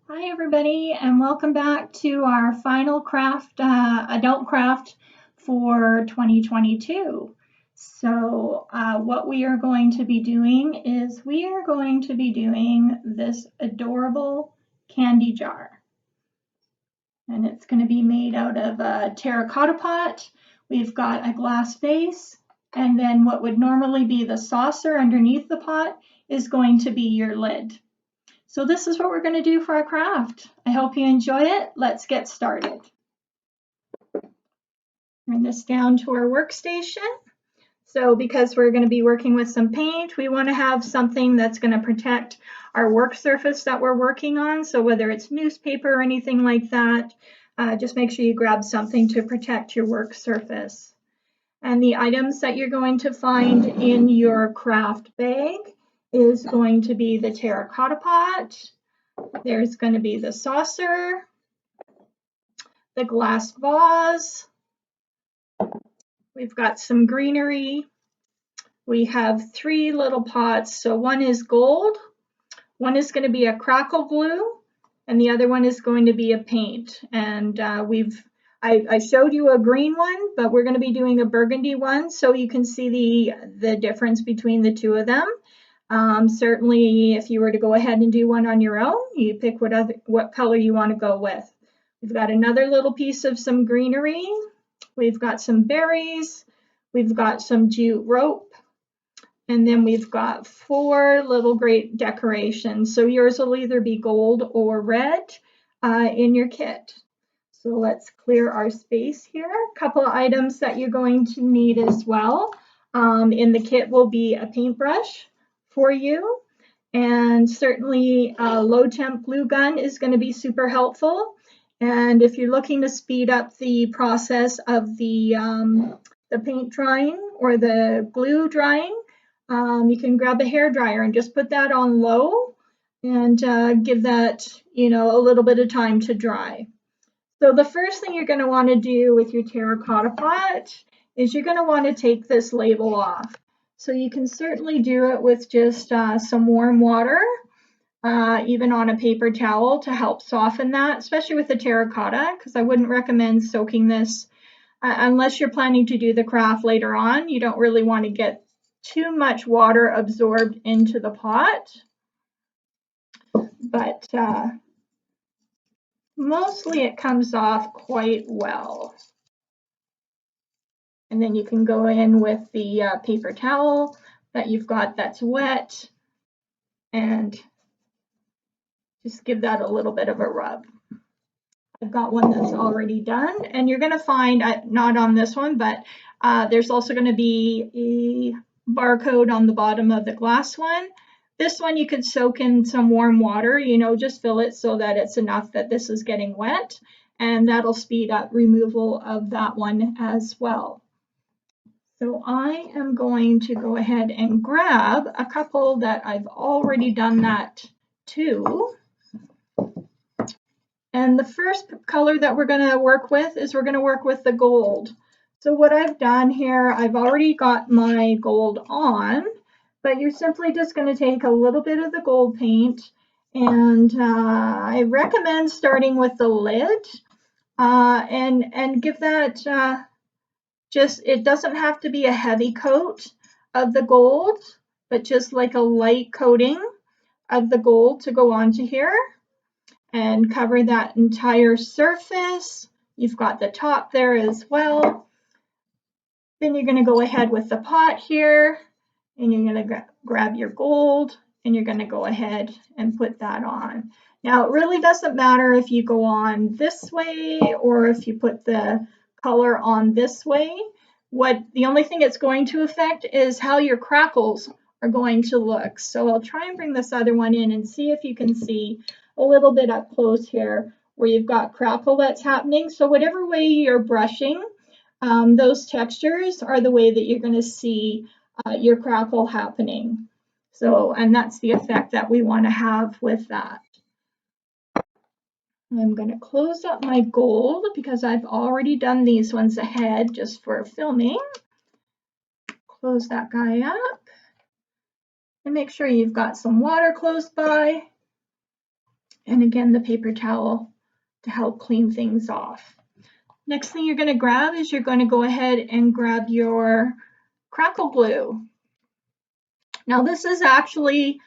Hi everybody, and welcome back to our final craft, adult craft for 2022. What we are going to be doing is we are going to be doing this adorable candy jar. And it's going to be made out of a terracotta pot. We've got a glass base, and then what would normally be the saucer underneath the pot is going to be your lid. So this is what we're going to do for our craft. I hope you enjoy it. Let's get started. Turn this down to our workstation. So because we're going to be working with some paint, we want to have something that's going to protect our work surface that we're working on. So whether it's newspaper or anything like that, just make sure you grab something to protect your work surface. And the items that you're going to find in your craft bag is going to be the terracotta pot. There's going to be the saucer, the glass vase. We've got some greenery. We have 3 little pots. So one is gold, one is going to be a crackle glue, and the other one is going to be a paint. And I showed you a green one, but we're going to be doing a burgundy one, so you can see the difference between the two of them. Certainly, if you were to go ahead and do one on your own, you pick what color you want to go with. We've got another little piece of some greenery. We've got some berries. We've got some jute rope. And then we've got 4 little great decorations. So yours will either be gold or red in your kit. So let's clear our space here. A couple of items that you're going to need as well. In the kit will be a paintbrush for you. And certainly a low temp glue gun is going to be super helpful. And if you're looking to speed up the process of the paint drying or the glue drying, you can grab a hair dryer and just put that on low and give that, a little bit of time to dry. So the first thing you're going to want to do with your terracotta pot is you're going to want to take this label off. So you can certainly do it with just some warm water, even on a paper towel to help soften that, especially with the terracotta, because I wouldn't recommend soaking this unless you're planning to do the craft later on. You don't really want to get too much water absorbed into the pot, but mostly it comes off quite well. And then you can go in with the paper towel that you've got that's wet and just give that a little bit of a rub. I've got one that's already done, and you're going to find, not on this one, but there's also going to be a barcode on the bottom of the glass one. This one you could soak in some warm water, just fill it so that it's enough that this is getting wet, and that'll speed up removal of that one as well. So I am going to go ahead and grab a couple that I've already done that to. And the first color that we're going to work with is we're going to work with the gold. So what I've done here, I've already got my gold on, but you're simply just going to take a little bit of the gold paint, and I recommend starting with the lid and give that it doesn't have to be a heavy coat of the gold, but just like a light coating of the gold to go onto here and cover that entire surface. You've got the top there as well. Then you're going to go ahead with the pot here, and you're going to grab your gold, and you're going to go ahead and put that on. Now, it really doesn't matter if you go on this way or if you put the color on this way. The only thing it's going to affect is how your crackles are going to look. So I'll try and bring this other one in and see if you can see a little bit up close here where you've got crackle that's happening. So whatever way you're brushing, those textures are the way that you're going to see your crackle happening. So, and that's the effect that we want to have with that. I'm going to close up my gold because I've already done these ones ahead just for filming. Close that guy up and make sure you've got some water close by. And again, the paper towel to help clean things off. Next thing you're going to grab is you're going to go ahead and grab your crackle glue. Now this is actually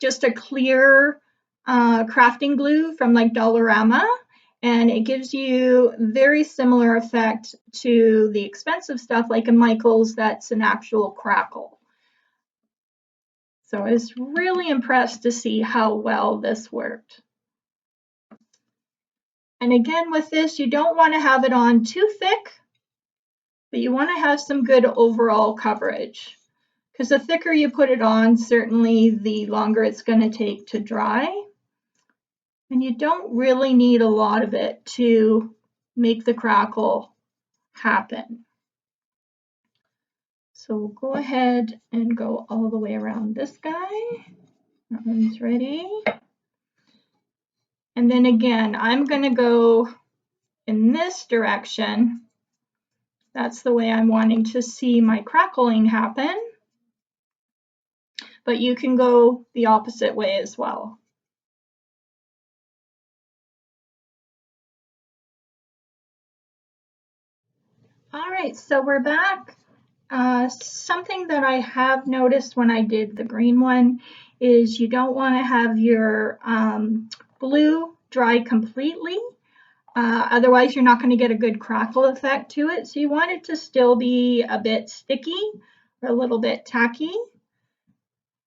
just a clear crafting glue from like Dollarama, and it gives you very similar effect to the expensive stuff like a Michael's that's an actual crackle. So I was really impressed to see how well this worked. And again, with this, you don't want to have it on too thick, but you want to have some good overall coverage. Because the thicker you put it on, certainly the longer it's going to take to dry. And you don't really need a lot of it to make the crackle happen. So we'll go ahead and go all the way around this guy. That one's ready. And then again, I'm going to go in this direction. That's the way I'm wanting to see my crackling happen. But you can go the opposite way as well. All right, so we're back. Something that I have noticed when I did the green one is you don't want to have your glue dry completely. Otherwise, you're not going to get a good crackle effect to it. So you want it to still be a bit sticky or a little bit tacky.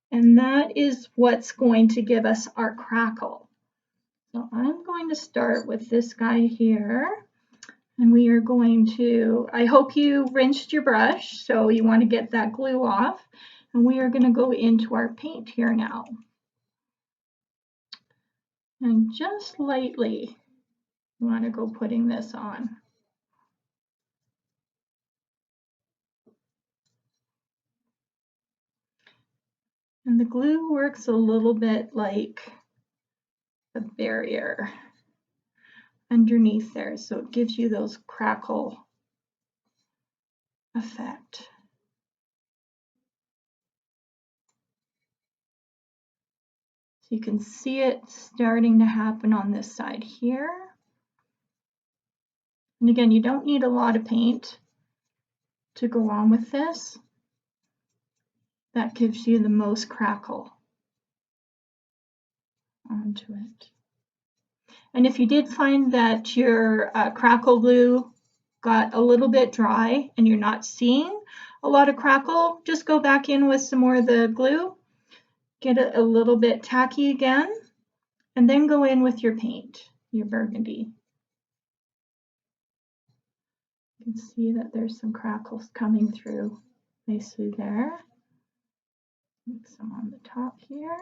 And that is what's going to give us our crackle. So I'm going to start with this guy here. And we are going to, I hope you rinsed your brush, so you want to get that glue off. And we are going to go into our paint here now. And just lightly, you want to go putting this on. And the glue works a little bit like a barrier underneath there, so it gives you those crackle effect. So you can see it starting to happen on this side here. And again, you don't need a lot of paint to go on with this. That gives you the most crackle onto it. And if you did find that your crackle glue got a little bit dry and you're not seeing a lot of crackle, just go back in with some more of the glue, get it a little bit tacky again, and then go in with your paint, your burgundy. You can see that there's some crackles coming through nicely there. Put some on the top here.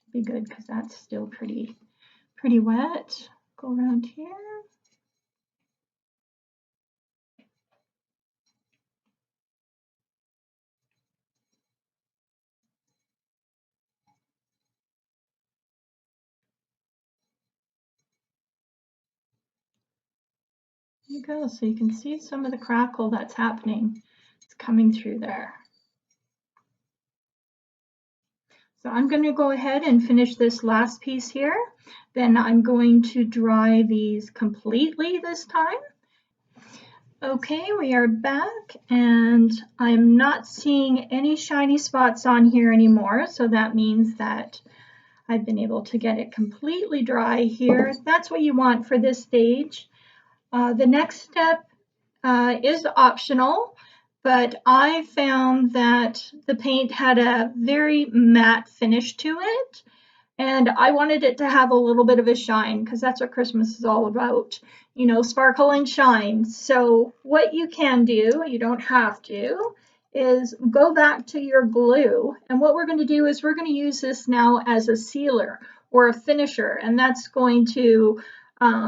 Should be good because that's still pretty wet. Go around here. There you go. So you can see some of the crackle that's happening. It's coming through there. So I'm going to go ahead and finish this last piece here. Then I'm going to dry these completely this time. Okay, we are back and I'm not seeing any shiny spots on here anymore. So that means that I've been able to get it completely dry here. That's what you want for this stage. The next step is optional, but I found that the paint had a very matte finish to it, and I wanted it to have a little bit of a shine because that's what Christmas is all about, you know, sparkle and shine. So what you can do, you don't have to, is go back to your glue, and what we're going to do is we're going to use this now as a sealer or a finisher, and that's going to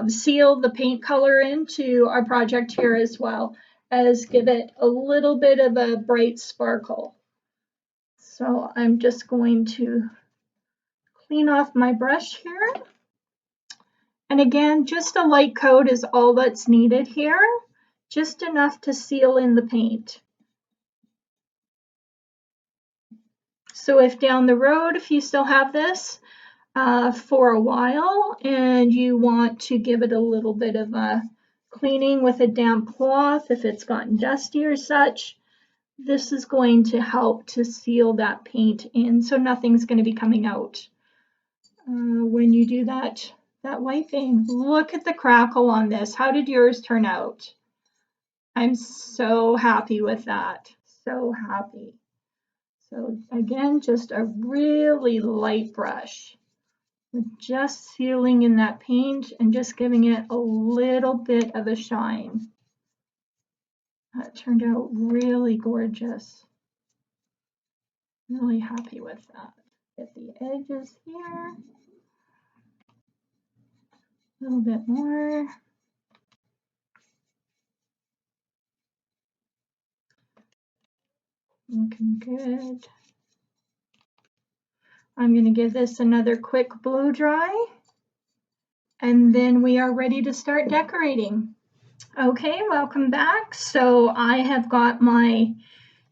seal the paint color into our project here as well as give it a little bit of a bright sparkle. So I'm just going to clean off my brush here. And again, just a light coat is all that's needed here, just enough to seal in the paint. So if down the road, if you still have this, for a while and you want to give it a little bit of a cleaning with a damp cloth if it's gotten dusty or such, this is going to help to seal that paint in so nothing's going to be coming out when you do that wiping. Look at the crackle on this. How did yours turn out? I'm so happy with that. So happy. So again, just a really light brush. We're just sealing in that paint and just giving it a little bit of a shine. That turned out really gorgeous. Really happy with that. Get the edges here. A little bit more. Looking good. I'm going to give this another quick blow dry, and then we are ready to start decorating. Okay, welcome back. So I have got my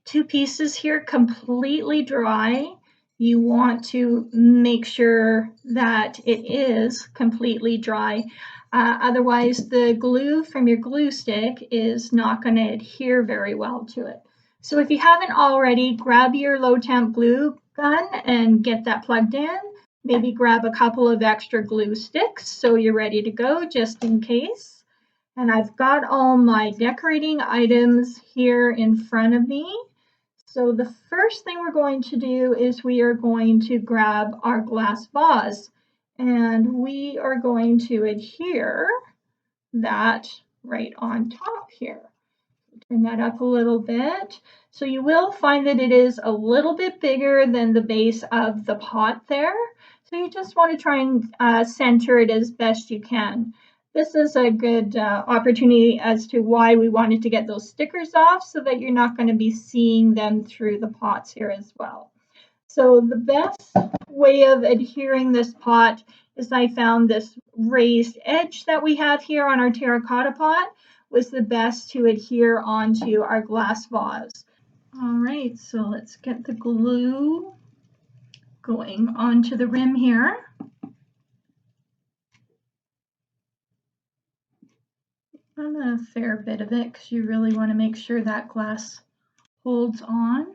two pieces here completely dry. You want to make sure that it is completely dry. Otherwise, the glue from your glue stick is not going to adhere very well to it. So if you haven't already, grab your low temp glue gun and get that plugged in. Maybe grab a couple of extra glue sticks so you're ready to go just in case. And I've got all my decorating items here in front of me. So the first thing we're going to do is we are going to grab our glass vase and we are going to adhere that right on top here. Turn that up a little bit. So you will find that it is a little bit bigger than the base of the pot there. So you just want to try and center it as best you can. This is a good opportunity as to why we wanted to get those stickers off so that you're not going to be seeing them through the pots here as well. So the best way of adhering this pot is I found this raised edge that we have here on our terracotta pot was the best to adhere onto our glass vase. All right, so let's get the glue going onto the rim here. And a fair bit of it because you really want to make sure that glass holds on.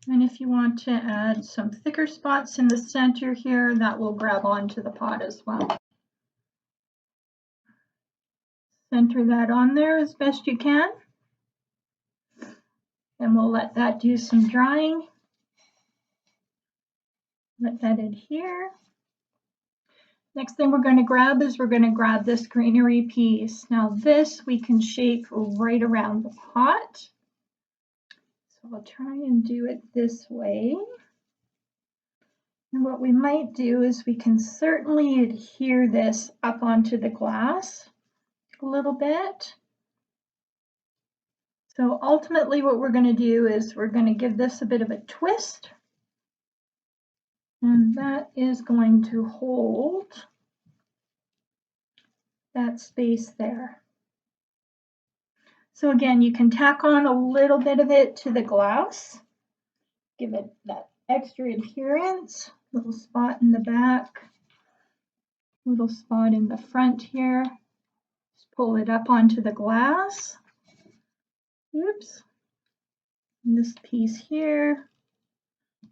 And if you want to add some thicker spots in the center here, that will grab onto the pot as well. Center that on there as best you can. And we'll let that do some drying. Let that adhere. Next thing we're going to grab is we're going to grab this greenery piece. Now this we can shape right around the pot. So I'll try and do it this way. And what we might do is we can certainly adhere this up onto the glass a little bit. So ultimately what we're going to do is we're going to give this a bit of a twist. And that is going to hold that space there. So again, you can tack on a little bit of it to the glass, give it that extra adherence, little spot in the back, little spot in the front here. Just pull it up onto the glass. Oops. And this piece here,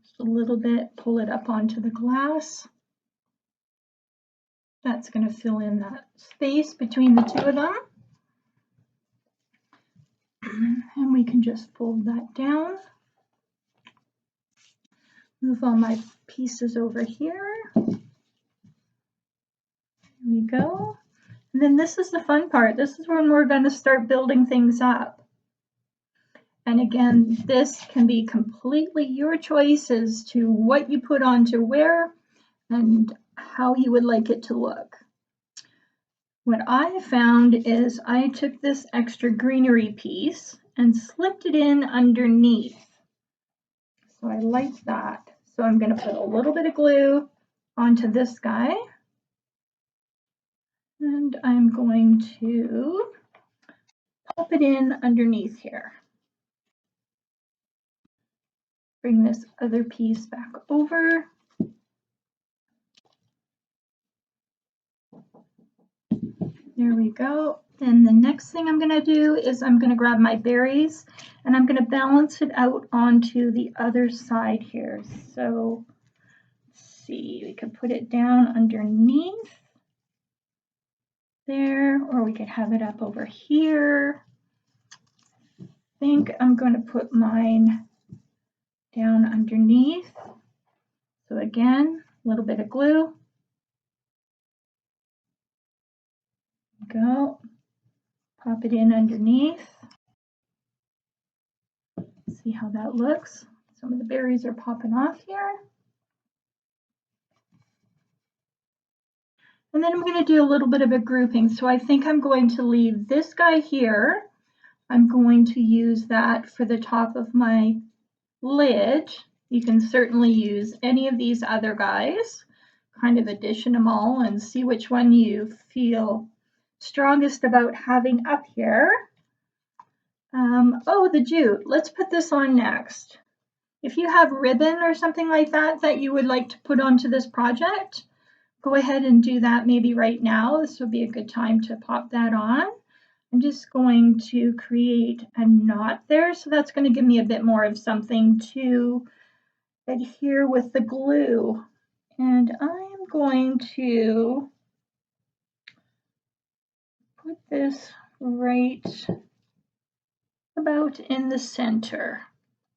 just a little bit, pull it up onto the glass. That's going to fill in that space between the two of them. And we can just fold that down. Move all my pieces over here. There we go. And then this is the fun part. This is when we're going to start building things up. And again, this can be completely your choice as to what you put onto where and how you would like it to look. What I found is I took this extra greenery piece and slipped it in underneath. So I like that. So I'm going to put a little bit of glue onto this guy. And I'm going to pop it in underneath here. Bring this other piece back over. There we go. Then the next thing I'm going to do is I'm going to grab my berries and I'm going to balance it out onto the other side here. So let's see, we could put it down underneath there, or we could have it up over here. I think I'm going to put mine down underneath. So again, a little bit of glue. Go. Pop it in underneath. See how that looks. Some of the berries are popping off here. And then I'm going to do a little bit of a grouping. So I think I'm going to leave this guy here. I'm going to use that for the top of my lid. You can certainly use any of these other guys, kind of addition them all and see which one you feel strongest about having up here. Oh, the jute. Let's put this on next. If you have ribbon or something like that that you would like to put onto this project, go ahead and do that maybe right now. This would be a good time to pop that on. I'm just going to create a knot there. So that's going to give me a bit more of something to adhere with the glue. And I'm going to put this right about in the center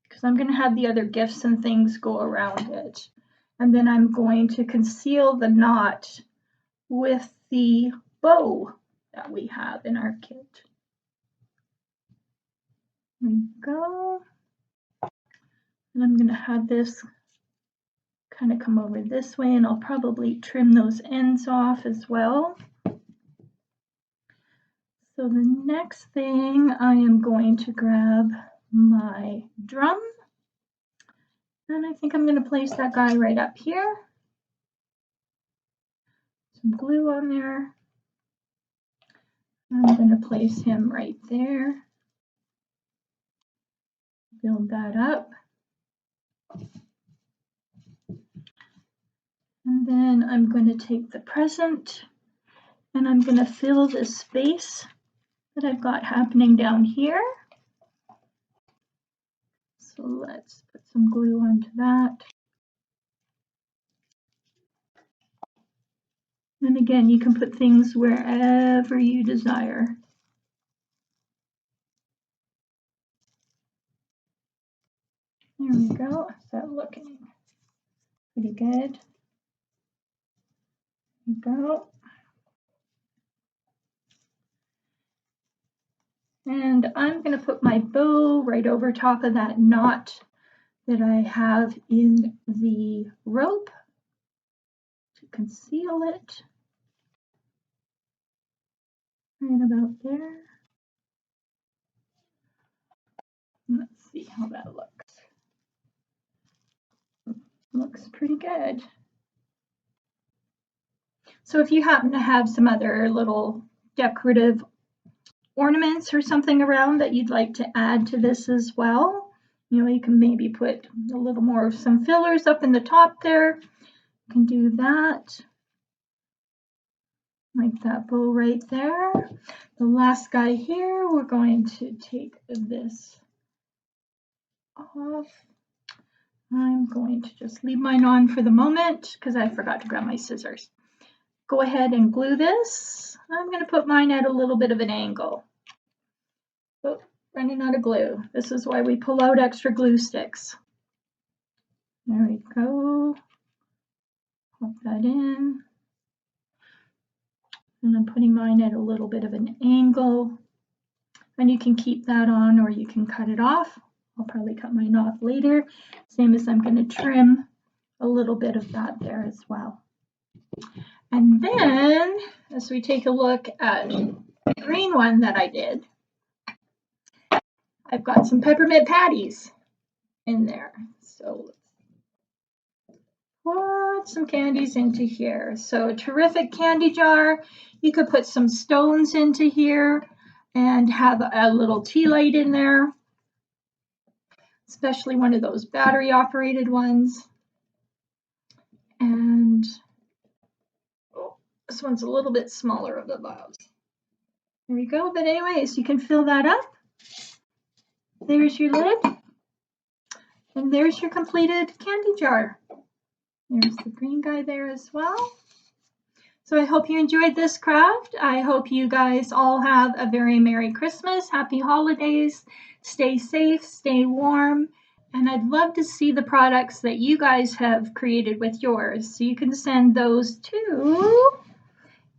because I'm going to have the other gifts and things go around it. And then I'm going to conceal the knot with the bow that we have in our kit. There we go. And I'm going to have this kind of come over this way, and I'll probably trim those ends off as well. So the next thing, I am going to grab my drum, and I think I'm going to place that guy right up here. Some glue on there. I'm going to place him right there. Build that up. And then I'm going to take the present and I'm going to fill this space that I've got happening down here. So let's put some glue onto that. And again, you can put things wherever you desire. There we go. Is that looking pretty good? There we go. And I'm going to put my bow right over top of that knot that I have in the rope to conceal it. Right about there. Let's see how that looks. Looks pretty good. So if you happen to have some other little decorative ornaments or something around that you'd like to add to this as well, you know, you can maybe put a little more of some fillers up in the top there. You can do that. Like that bow right there. The last guy here, we're going to take this off. I'm going to just leave mine on for the moment because I forgot to grab my scissors. Go ahead and glue this. I'm going to put mine at a little bit of an angle. Oh, running out of glue. This is why we pull out extra glue sticks. There we go. Pop that in. And I'm putting mine at a little bit of an angle. And you can keep that on or you can cut it off. I'll probably cut mine off later. Same as I'm going to trim a little bit of that there as well. And then as we take a look at the green one that I did, I've got some peppermint patties in there. So let's put some candies into here. So a terrific candy jar. You could put some stones into here and have a little tea light in there, especially one of those battery operated ones. And oh, this one's a little bit smaller of the box. There we go. But anyways, you can fill that up. There's your lid. And there's your completed candy jar. There's the green guy there as well. So I hope you enjoyed this craft. I hope you guys all have a very Merry Christmas, Happy Holidays, stay safe, stay warm, and I'd love to see the products that you guys have created with yours. So you can send those to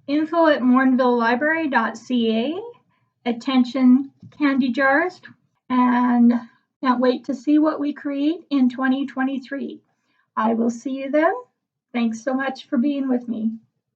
info@morinvillelibrary.ca, attention candy jars, and can't wait to see what we create in 2023. I will see you then. Thanks so much for being with me.